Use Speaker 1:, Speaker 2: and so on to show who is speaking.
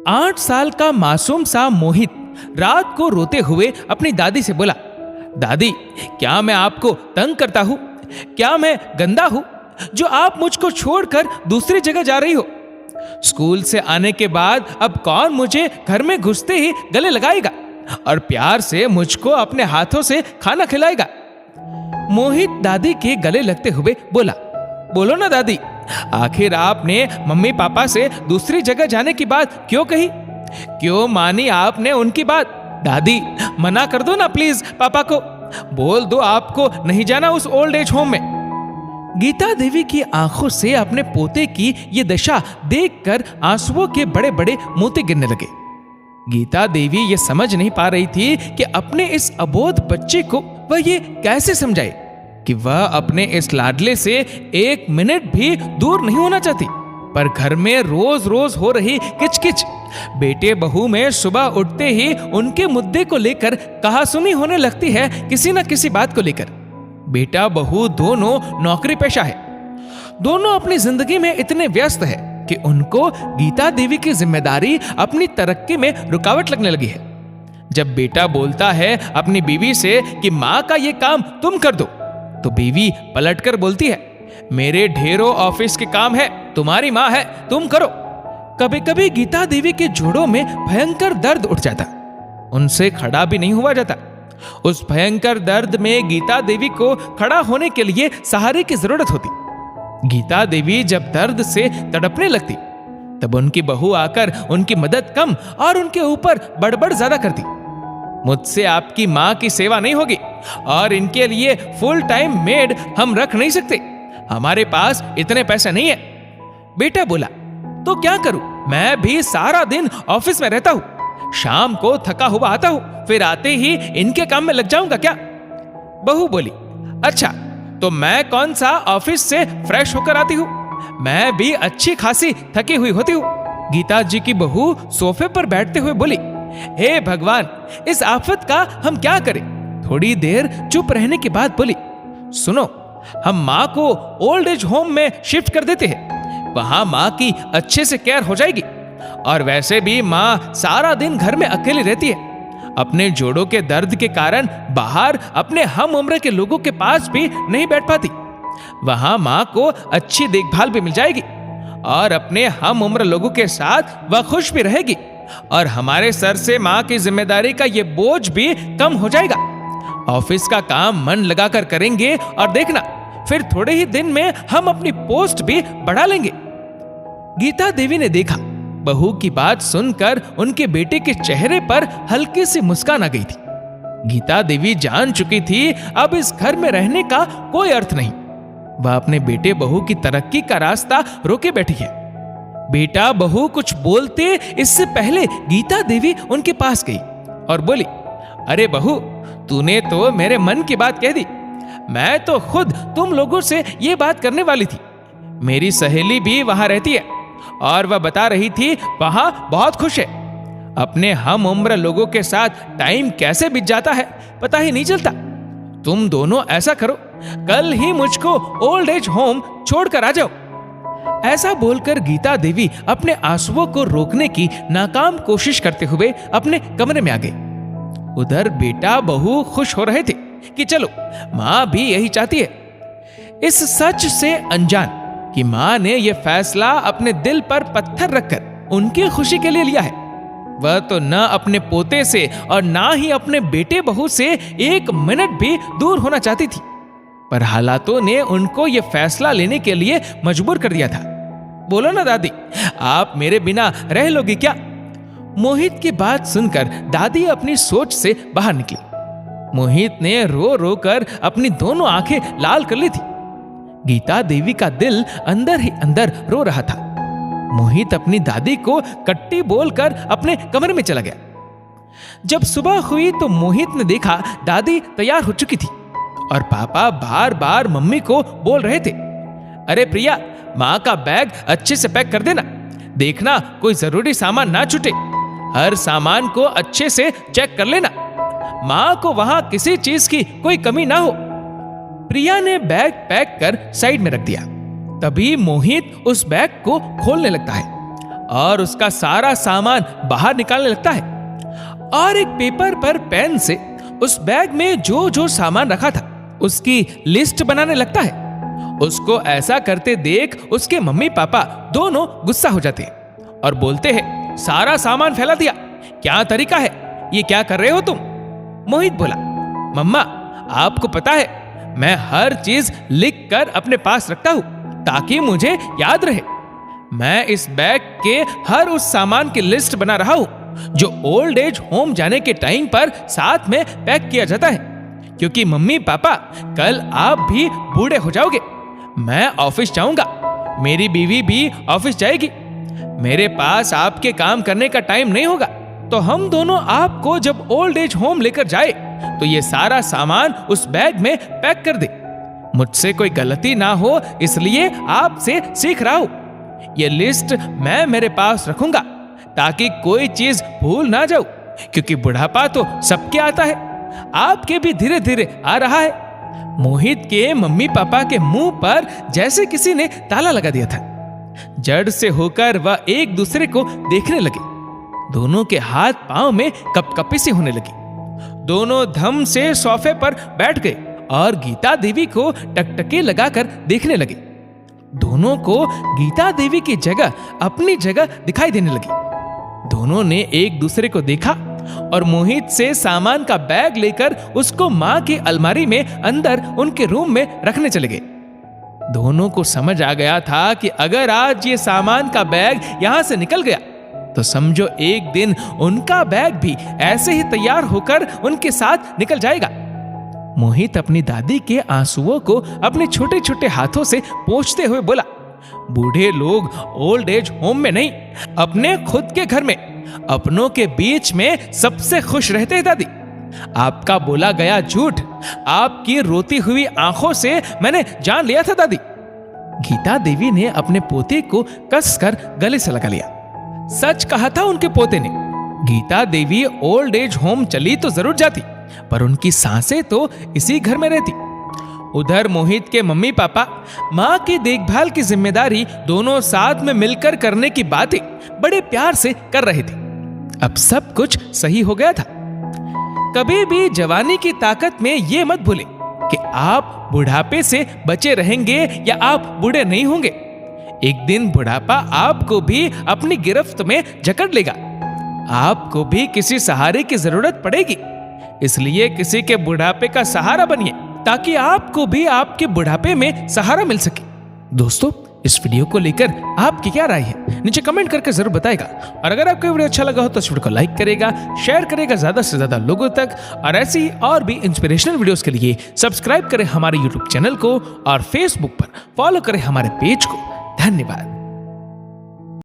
Speaker 1: 8 साल का मासूम सा मोहित रात को रोते हुए अपनी दादी से बोला, दादी, क्या मैं आपको तंग करता हूं? क्या मैं गंदा हूं जो आप मुझको छोड़कर दूसरी जगह जा रही हो? स्कूल से आने के बाद अब कौन मुझे घर में घुसते ही गले लगाएगा और प्यार से मुझको अपने हाथों से खाना खिलाएगा? मोहित दादी के गले लगते हुए बोला, बोलो ना दादी, आखिर आपने मम्मी पापा से दूसरी जगह जाने की बात क्यों कही? क्यों मानी आपने उनकी बात? दादी, मना कर दो ना प्लीज पापा को, बोल दो आपको नहीं जाना उस ओल्ड एज होम में। गीता देवी की आंखों से अपने पोते की ये दशा देखकर आंसुओं के बड़े बड़े मोती गिरने लगे। गीता देवी ये समझ नहीं पा रही थी कि अपने इस अबोध बच्चे को वह ये कैसे समझाए कि वह अपने इस लाडले से 1 मिनट भी दूर नहीं होना चाहती। पर घर में रोज रोज हो रही किचकिच, बेटे बहू में सुबह उठते ही उनके मुद्दे को लेकर कहासुनी होने लगती है किसी न किसी बात को लेकर। बेटा बहू दोनों नौकरी पेशा है, दोनों अपनी जिंदगी में इतने व्यस्त है कि उनको गीता देवी की जिम्मेदारी अपनी तरक्की में रुकावट लगने लगी है। जब बेटा बोलता है अपनी बीवी से कि माँ का ये काम तुम कर दो, तो बीवी पलटकर बोलती है, मेरे ढेरों ऑफिस के काम है, तुम्हारी माँ है, तुम करो। कभी कभी गीता देवी के जोड़ों में भयंकर दर्द उठ जाता, उनसे खड़ा भी नहीं हुआ जाता। उस भयंकर दर्द में गीता देवी को खड़ा होने के लिए सहारे की जरूरत होती। गीता देवी जब दर्द से तड़पने लगती, तब उनकी बहू आकर उनकी मदद कम और उनके ऊपर बड़बड़ ज्यादा करती। मुझसे आपकी माँ की सेवा नहीं होगी और इनके लिए फुल टाइम मेड हम रख नहीं सकते, हमारे पास इतने पैसे नहीं है। बेटा बोला, तो क्या करूं? मैं भी सारा दिन ऑफिस में रहता हूं, शाम को थका हुआ आता हूं, फिर आते ही इनके काम में लग जाऊंगा क्या? बहू बोली, अच्छा तो मैं कौन सा ऑफिस से फ्रेश होकर आती हूं, मैं भी अच्छी खासी थकी हुई होती हूं। गीता जी की बहू सोफे पर बैठते हुए बोली, हे भगवान, इस आफत का हम क्या करें? थोड़ी देर चुप रहने के बाद बोली, सुनो, हम माँ को ओल्ड एज होम में शिफ्ट कर देते हैं, वहां माँ की अच्छे से केयर हो जाएगी। और वैसे भी माँ सारा दिन घर में अकेली रहती है, अपने जोड़ों के दर्द के कारण बाहर अपने हम उम्र के लोगों के पास भी नहीं बैठ पाती। वहां माँ को अच्छी देखभाल भी मिल जाएगी और अपने हम उम्र लोगों के साथ वह खुश भी रहेगी और हमारे सर से माँ की जिम्मेदारी का ये बोझ भी कम हो जाएगा। ऑफिस का काम मन लगाकर करेंगे और देखना, फिर थोड़े ही दिन में हम अपनी पोस्ट भी बढ़ा लेंगे। गीता देवी ने देखा, बहू की बात सुनकर उनके बेटे के चेहरे पर हल्की सी मुस्कान आ गई थी। गीता देवी जान चुकी थी अब इस घर में रहने का कोई अर्थ नहीं। वह अपने बेटे बहू की तरक्की का रास्ता रोके बैठी है। बेटा बहू कुछ बोलते इससे पहले गीता देवी उनके पास गई और बोली, अरे बहू, तूने तो मेरे मन की बात कह दी। मैं तो खुद तुम लोगों से ये बात करने वाली थी। मेरी सहेली भी वहां रहती है और वह बता रही थी वहां बहुत खुश है। अपने हम उम्र लोगों के साथ टाइम कैसे बीत जाता है पता ही नहीं चलता। तुम दोनों ऐसा करो, कल ही मुझको ओल्ड एज होम छोड़कर आ जाओ। ऐसा बोलकर गीता देवी अपने आंसुओं को रोकने की नाकाम कोशिश करते हुए अपने कमरे में आ गई। उधर बेटा बहू खुश हो रहे थे कि चलो, माँ भी यही चाहती है। इस सच से अनजान कि माँ ने यह फैसला अपने दिल पर पत्थर रखकर उनकी खुशी के लिए लिया है। वह तो न अपने पोते से और ना ही अपने बेटे बहू से 1 मिनट भी दूर होना चाहती थी, पर हालातों ने उनको यह फैसला लेने के लिए मजबूर कर दिया था। बोलो ना दादी, आप मेरे बिना रह लोगी क्या? मोहित की बात सुनकर दादी अपनी सोच से बाहर निकली। मोहित ने रो रो कर अपनी दोनों आंखें लाल कर ली थी। गीता देवी का दिल अंदर ही अंदर रो रहा था। मोहित अपनी दादी को कट्टी बोलकर अपने कमरे में चला गया। जब सुबह हुई तो मोहित ने देखा दादी तैयार हो चुकी थी और पापा बार बार मम्मी को बोल रहे थे, अरे प्रिया, माँ का बैग अच्छे से पैक कर देना, देखना कोई जरूरी सामान ना छूटे, हर सामान को अच्छे से चेक कर लेना, माँ को वहां किसी चीज की कोई कमी ना हो। प्रिया ने बैग पैक कर साइड में रख दिया। तभी मोहित उस बैग को खोलने लगता है और उसका सारा सामान बाहर निकालने लगता है और एक पेपर पर पेन से उस बैग में जो जो सामान रखा था उसकी लिस्ट बनाने लगता है। उसको ऐसा करते देख उसके मम्मी पापा दोनों गुस्सा हो जाते हैं और बोलते हैं, सारा सामान फैला दिया, क्या तरीका है, ये क्या कर रहे हो तुम? मोहित बोला, मम्मा आपको पता है मैं हर चीज लिख कर अपने पास रखता हूं ताकि मुझे याद रहे। मैं इस बैग के हर उस सामान की लिस्ट बना रहा हूं जो ओल्ड एज होम जाने के टाइम पर साथ में पैक किया जाता है, क्योंकि मम्मी पापा कल आप भी बूढ़े हो जाओगे। मैं ऑफिस जाऊंगा, मेरी बीवी भी ऑफिस जाएगी, मेरे पास आपके काम करने का टाइम नहीं होगा, तो हम दोनों आपको जब ओल्ड एज होम लेकर जाए तो ये सारा सामान उस बैग में पैक कर दे। मुझसे कोई गलती ना हो इसलिए आपसे सीख रहा हूं। ये लिस्ट मैं मेरे पास रखूंगा ताकि कोई चीज भूल ना जाऊं, क्योंकि बुढ़ापा तो सबके आता है, आपके भी धीरे धीरे आ रहा है। मोहित के मम्मी पापा के मुंह पर जैसे किसी ने ताला लगा दिया था। जड़ से होकर वह एक दूसरे को देखने लगे। दोनों के हाथ पांव में कपकपी सी होने लगी। दोनों धम से सोफे पर बैठ गए और गीता देवी को टकटके लगाकर देखने लगे। दोनों को गीता देवी की जगह अपनी जगह दिखाई देने लगी। दोनों ने एक दूसरे को देखा और मोहित से सामान का बैग लेकर उसको मां की अलमारी में अंदर उनके रूम में रखने चले गए। दोनों को समझ आ गया था कि अगर आज ये सामान का बैग यहां से निकल गया तो समझो एक दिन उनका बैग भी ऐसे ही तैयार होकर उनके साथ निकल जाएगा। मोहित अपनी दादी के आंसुओं को अपने छोटे छोटे हाथों से पोंछते हुए बोला, बूढ़े लोग ओल्ड एज होम में नहीं, अपने खुद के घर में अपनों के बीच में सबसे खुश रहते हैं दादी। आपका बोला गया झूठ आपकी रोती हुई आंखों से मैंने जान लिया था दादी। गीता देवी ने अपने पोते को कसकर गले से लगा लिया। सच कहा था उनके पोते ने। गीता देवी ओल्ड एज होम चली तो जरूर जाती, पर उनकी सांसें तो इसी घर में रहती। उधर मोहित के मम्मी पापा मां की देखभाल की जिम्मेदारी दोनों साथ में मिलकर करने की बातें बड़े प्यार से कर रहे थे। अब सब कुछ सही हो गया था। कभी भी जवानी की ताकत में ये मत भूले कि आप बुढ़ापे से बचे रहेंगे या आप बूढ़े नहीं होंगे। एक दिन बुढ़ापा आपको भी अपनी गिरफ्त में जकड़ लेगा। आपको भी किसी सहारे की जरूरत पड़ेगी, इसलिए किसी के बुढ़ापे का सहारा बनिए ताकि आपको भी आपके बुढ़ापे में सहारा मिल सके। दोस्तों, इस वीडियो को लेकर आपकी क्या राय है नीचे कमेंट करके जरूर बताएगा। और अगर आपको वीडियो अच्छा लगा हो तो इस वीडियो को लाइक करेगा, शेयर करेगा ज्यादा से ज्यादा लोगों तक। और ऐसी ही और भी इंस्पिरेशनल वीडियोस के लिए सब्सक्राइब करें हमारे यूट्यूब चैनल को और फेसबुक पर फॉलो करें हमारे पेज को। धन्यवाद।